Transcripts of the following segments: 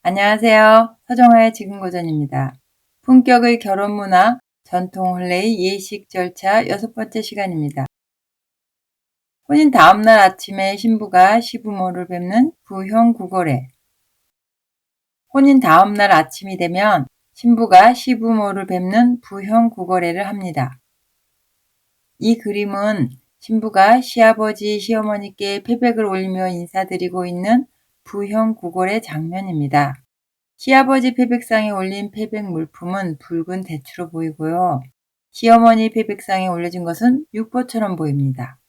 안녕하세요. 서정화의 지금고전입니다. 품격의 결혼문화, 전통혼례의 예식 절차 6번째 시간입니다. 혼인 다음날 아침에 신부가 시부모를 뵙는 부형구걸회. 혼인 다음날 아침이 되면 신부가 시부모를 뵙는 부형구걸회를 합니다. 이 그림은 신부가 시아버지, 시어머니께 패백을 올리며 인사드리고 있는 부형구걸회 장면입니다. 시아버지 패백상에 올린 패백 물품은 붉은 대추로 보이고요. 시어머니 패백상에 올려진 것은 육보처럼 보입니다.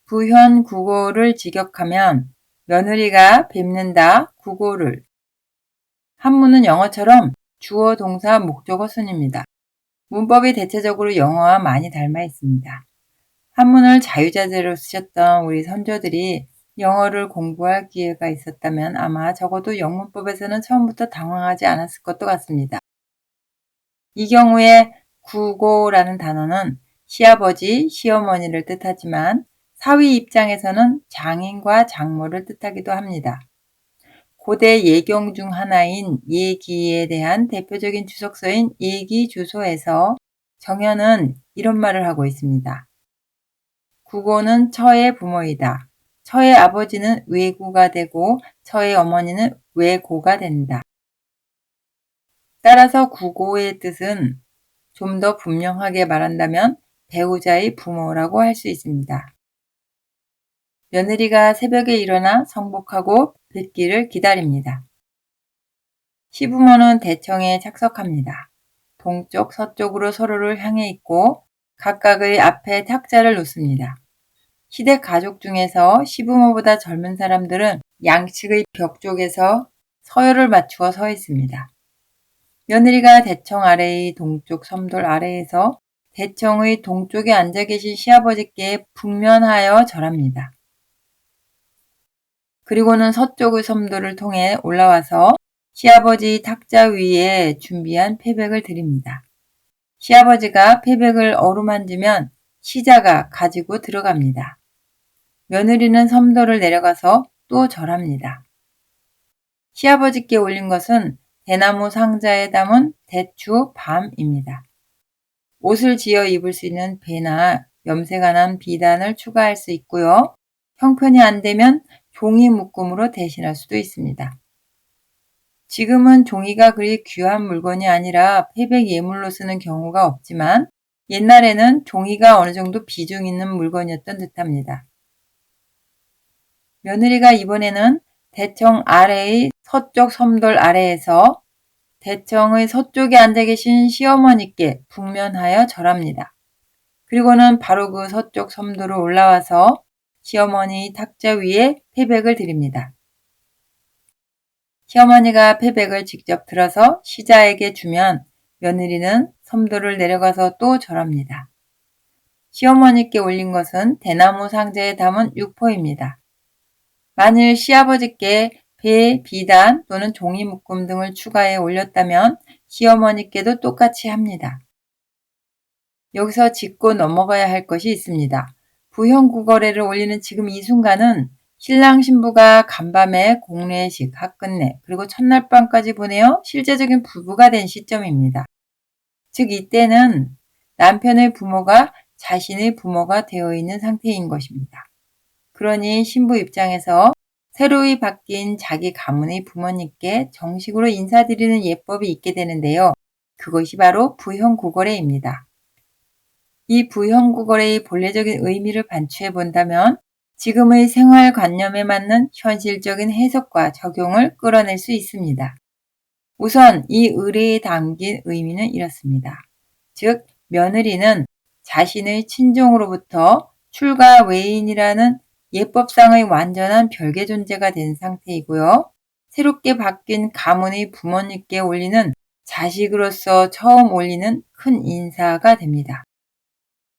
부현 구고를 직역하면 며느리가 뵙는다 구고를. 한문은 영어처럼 주어 동사 목적어 순입니다. 문법이 대체적으로 영어와 많이 닮아 있습니다. 한문을 자유자재로 쓰셨던 우리 선조들이 영어를 공부할 기회가 있었다면 아마 적어도 영문법에서는 처음부터 당황하지 않았을 것도 같습니다. 이 경우에 구고라는 단어는 시아버지, 시어머니를 뜻하지만 사위 입장에서는 장인과 장모를 뜻하기도 합니다. 고대 예경 중 하나인 예기에 대한 대표적인 주석서인 예기주소에서 정현은 이런 말을 하고 있습니다. 구고는 처의 부모이다. 처의 아버지는 외구가 되고 처의 어머니는 외고가 된다. 따라서 구고의 뜻은 좀 더 분명하게 말한다면 배우자의 부모라고 할 수 있습니다. 며느리가 새벽에 일어나 성복하고 뵙기를 기다립니다. 시부모는 대청에 착석합니다. 동쪽, 서쪽으로 서로를 향해 있고 각각의 앞에 탁자를 놓습니다. 시댁 가족 중에서 시부모보다 젊은 사람들은 양측의 벽 쪽에서 서열을 맞추어 서 있습니다. 며느리가 대청 아래의 동쪽 섬돌 아래에서 대청의 동쪽에 앉아 계신 시아버지께 북면하여 절합니다. 그리고는 서쪽의 섬돌을 통해 올라와서 시아버지 탁자 위에 준비한 패백을 드립니다. 시아버지가 패백을 어루만지면 시자가 가지고 들어갑니다. 며느리는 섬돌을 내려가서 또 절합니다. 시아버지께 올린 것은 대나무 상자에 담은 대추 밤입니다. 옷을 지어 입을 수 있는 배나 염새가 난 비단을 추가할 수 있고요. 형편이 안 되면 종이 묶음으로 대신할 수도 있습니다. 지금은 종이가 그리 귀한 물건이 아니라 패백 예물로 쓰는 경우가 없지만 옛날에는 종이가 어느 정도 비중 있는 물건이었던 듯합니다. 며느리가 이번에는 대청 아래의 서쪽 섬돌 아래에서 대청의 서쪽에 앉아 계신 시어머니께 북면하여 절합니다. 그리고는 바로 그 서쪽 섬돌을 올라와서 시어머니 탁자 위에 패백을 드립니다. 시어머니가 패백을 직접 들어서 시자에게 주면 며느리는 섬돌을 내려가서 또 절합니다. 시어머니께 올린 것은 대나무 상자에 담은 육포입니다. 만일 시아버지께 배, 비단 또는 종이 묶음 등을 추가해 올렸다면 시어머니께도 똑같이 합니다. 여기서 짚고 넘어가야 할 것이 있습니다. 부형구걸회를 올리는 지금 이 순간은 신랑 신부가 간밤에 공례식, 학끝내, 그리고 첫날 밤까지 보내어 실제적인 부부가 된 시점입니다. 즉 이때는 남편의 부모가 자신의 부모가 되어 있는 상태인 것입니다. 그러니 신부 입장에서 새로이 바뀐 자기 가문의 부모님께 정식으로 인사드리는 예법이 있게 되는데요. 그것이 바로 부형구걸회입니다. 이 부형구걸회의 본래적인 의미를 반추해 본다면 지금의 생활관념에 맞는 현실적인 해석과 적용을 끌어낼 수 있습니다. 우선 이 의례에 담긴 의미는 이렇습니다. 즉, 며느리는 자신의 친정으로부터 출가 외인이라는 예법상의 완전한 별개 존재가 된 상태이고요. 새롭게 바뀐 가문의 부모님께 올리는 자식으로서 처음 올리는 큰 인사가 됩니다.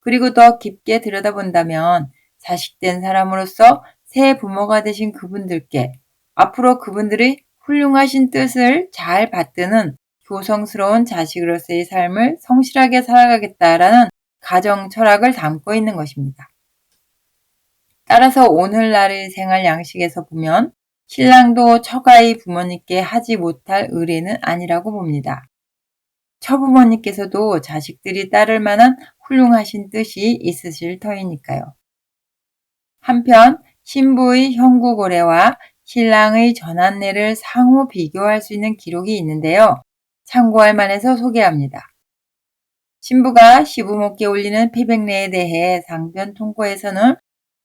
그리고 더 깊게 들여다본다면 자식된 사람으로서 새 부모가 되신 그분들께 앞으로 그분들의 훌륭하신 뜻을 잘 받드는 교성스러운 자식으로서의 삶을 성실하게 살아가겠다라는 가정 철학을 담고 있는 것입니다. 따라서 오늘날의 생활 양식에서 보면 신랑도 처가의 부모님께 하지 못할 의례는 아니라고 봅니다. 처부모님께서도 자식들이 따를 만한 훌륭하신 뜻이 있으실 터이니까요. 한편 신부의 형구고래와 신랑의 전환례를 상호 비교할 수 있는 기록이 있는데요. 참고할 만해서 소개합니다. 신부가 시부모께 올리는 패백례에 대해 상변 통고에서는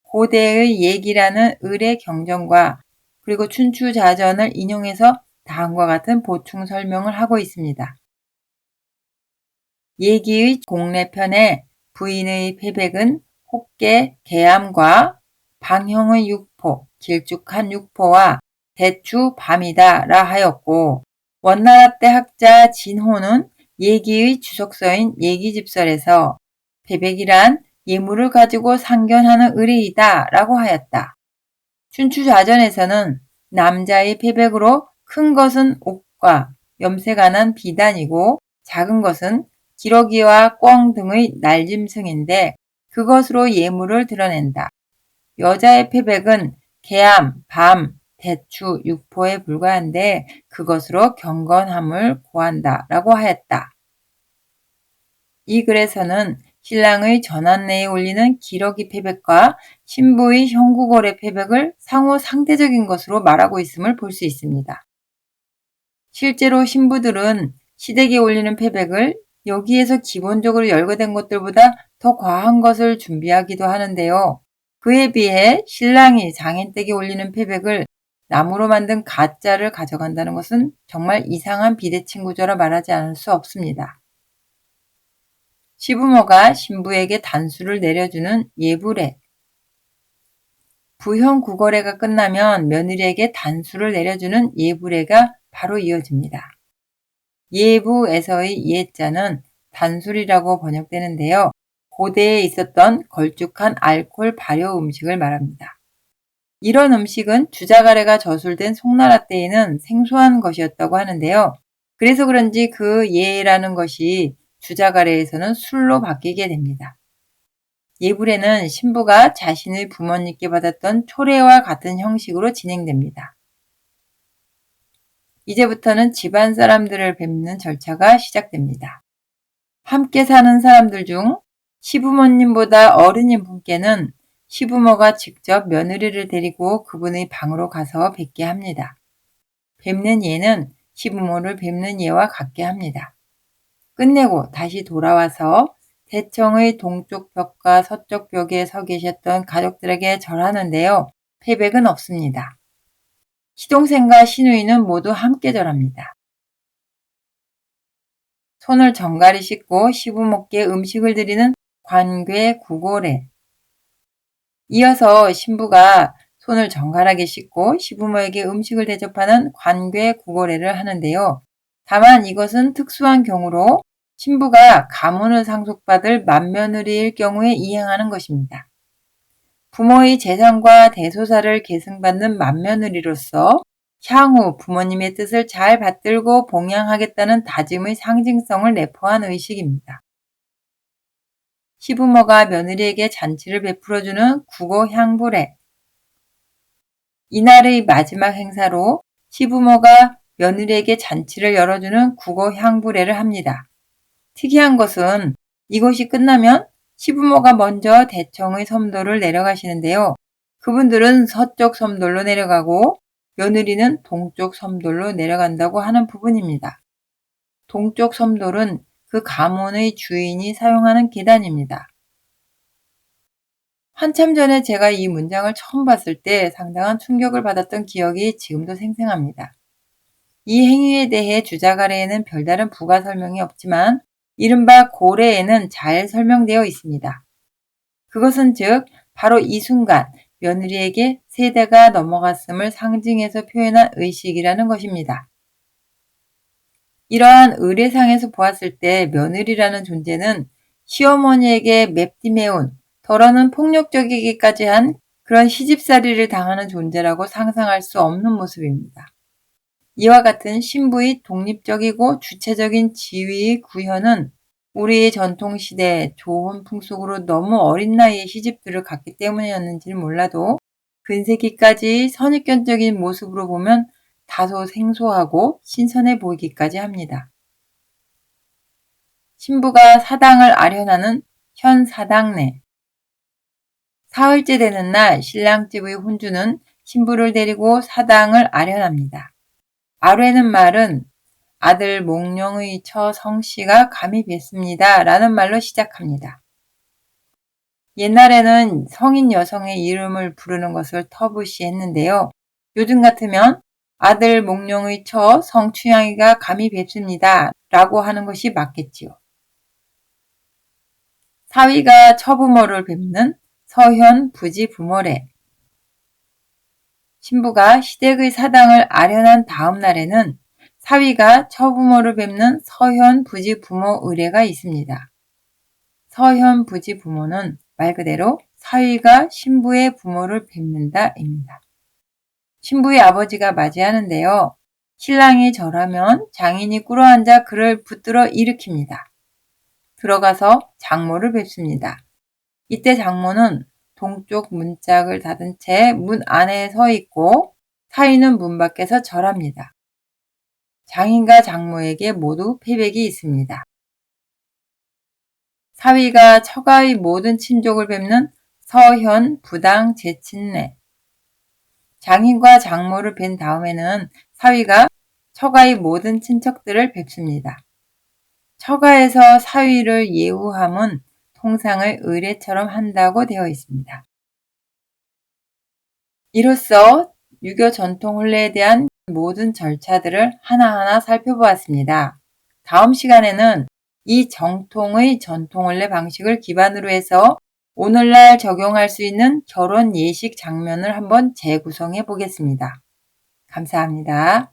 고대의 얘기라는 의례 경전과 그리고 춘추자전을 인용해서 다음과 같은 보충 설명을 하고 있습니다. 얘기의 공례편에 부인의 패백은 혹계, 계암과 방형의 육포, 길쭉한 육포와 대추, 밤이다라 하였고 원나라 때 학자 진호는 얘기의 주석서인 얘기집설에서 패백이란 예물을 가지고 상견하는 의례이다 라고 하였다. 춘추자전에서는 남자의 패백으로 큰 것은 옥과 염새가 난 비단이고 작은 것은 기러기와 꿩 등의 날짐승인데 그것으로 예물을 드러낸다. 여자의 패백은 계암, 밤, 대추, 육포에 불과한데 그것으로 경건함을 고한다 라고 하였다. 이 글에서는 신랑의 전환례에 올리는 기러기 패백과 신부의 형구고래 패백을 상호 상대적인 것으로 말하고 있음을 볼 수 있습니다. 실제로 신부들은 시댁에 올리는 패백을 여기에서 기본적으로 열거된 것들보다 더 과한 것을 준비하기도 하는데요. 그에 비해 신랑이 장인댁에 올리는 패백을 나무로 만든 가짜를 가져간다는 것은 정말 이상한 비대칭 구조라 말하지 않을 수 없습니다. 시부모가 신부에게 단수를 내려주는 예불례. 부형 구거례가 끝나면 며느리에게 단수를 내려주는 예불례가 바로 이어집니다. 예부에서의 예자는 단술이라고 번역되는데요. 고대에 있었던 걸쭉한 알코올 발효 음식을 말합니다. 이런 음식은 주자가래가 저술된 송나라 때에는 생소한 것이었다고 하는데요. 그래서 그런지 그 예라는 것이 주자가래에서는 술로 바뀌게 됩니다. 예불례는 신부가 자신의 부모님께 받았던 초례와 같은 형식으로 진행됩니다. 이제부터는 집안 사람들을 뵙는 절차가 시작됩니다. 함께 사는 사람들 중 시부모님보다 어른인 분께는 시부모가 직접 며느리를 데리고 그분의 방으로 가서 뵙게 합니다. 뵙는 예는 시부모를 뵙는 예와 같게 합니다. 끝내고 다시 돌아와서 대청의 동쪽 벽과 서쪽 벽에 서 계셨던 가족들에게 절하는데요. 패백은 없습니다. 시동생과 시누이는 모두 함께 절합니다. 손을 정갈히 씻고 시부모께 음식을 드리는 관괴구고례. 이어서 신부가 손을 정갈하게 씻고 시부모에게 음식을 대접하는 관괴구고례를 하는데요. 다만 이것은 특수한 경우로 신부가 가문을 상속받을 맏며느리일 경우에 이행하는 것입니다. 부모의 재산과 대소사를 계승받는 맏며느리로서 향후 부모님의 뜻을 잘 받들고 봉양하겠다는 다짐의 상징성을 내포한 의식입니다. 시부모가 며느리에게 잔치를 베풀어주는 구고향불례. 이날의 마지막 행사로 시부모가 며느리에게 잔치를 열어주는 구고향불례를 합니다. 특이한 것은 이것이 끝나면 시부모가 먼저 대청의 섬돌을 내려가시는데요. 그분들은 서쪽 섬돌로 내려가고 며느리는 동쪽 섬돌로 내려간다고 하는 부분입니다. 동쪽 섬돌은 그 가문의 주인이 사용하는 계단입니다. 한참 전에 제가 이 문장을 처음 봤을 때 상당한 충격을 받았던 기억이 지금도 생생합니다. 이 행위에 대해 주자가래에는 별다른 부가 설명이 없지만 이른바 고례에는 잘 설명되어 있습니다. 그것은 즉 바로 이 순간 며느리에게 세대가 넘어갔음을 상징해서 표현한 의식이라는 것입니다. 이러한 의례상에서 보았을 때 며느리라는 존재는 시어머니에게 맵디매운, 덜어는 폭력적이기까지 한 그런 시집살이를 당하는 존재라고 상상할 수 없는 모습입니다. 이와 같은 신부의 독립적이고 주체적인 지위의 구현은 우리의 전통시대의 좋은 풍속으로 너무 어린 나이에 시집들을 갔기 때문이었는지는 몰라도 근세기까지 선입견적인 모습으로 보면 다소 생소하고 신선해 보이기까지 합니다. 신부가 사당을 아련하는 현사당례. 사흘째 되는 날 신랑집의 혼주는 신부를 데리고 사당을 아련합니다. 아뢰는 말은 아들 몽룡의 처 성씨가 감히 뵀습니다 라는 말로 시작합니다. 옛날에는 성인 여성의 이름을 부르는 것을 터부시했는데요. 요즘 같으면 아들 몽룡의 처 성춘향이가 감히 뵙습니다 라고 하는 것이 맞겠지요. 사위가 처부모를 뵙는 서현 부지부모례. 신부가 시댁의 사당을 아련한 다음 날에는 사위가 처부모를 뵙는 서현 부지부모 의례가 있습니다. 서현 부지부모는 말 그대로 사위가 신부의 부모를 뵙는다입니다. 신부의 아버지가 맞이하는데요. 신랑이 절하면 장인이 꿇어앉아 그를 붙들어 일으킵니다. 들어가서 장모를 뵙습니다. 이때 장모는 동쪽 문짝을 닫은 채 문 안에 서 있고 사위는 문 밖에서 절합니다. 장인과 장모에게 모두 패백이 있습니다. 사위가 처가의 모든 친족을 뵙는 서현 부당 제친례. 장인과 장모를 뵌 다음에는 사위가 처가의 모든 친척들을 뵙습니다. 처가에서 사위를 예우함은 통상의 의례처럼 한다고 되어 있습니다. 이로써 유교 전통 혼례에 대한 모든 절차들을 하나하나 살펴보았습니다. 다음 시간에는 이 정통의 전통 혼례 방식을 기반으로 해서 오늘날 적용할 수 있는 결혼 예식 장면을 한번 재구성해 보겠습니다. 감사합니다.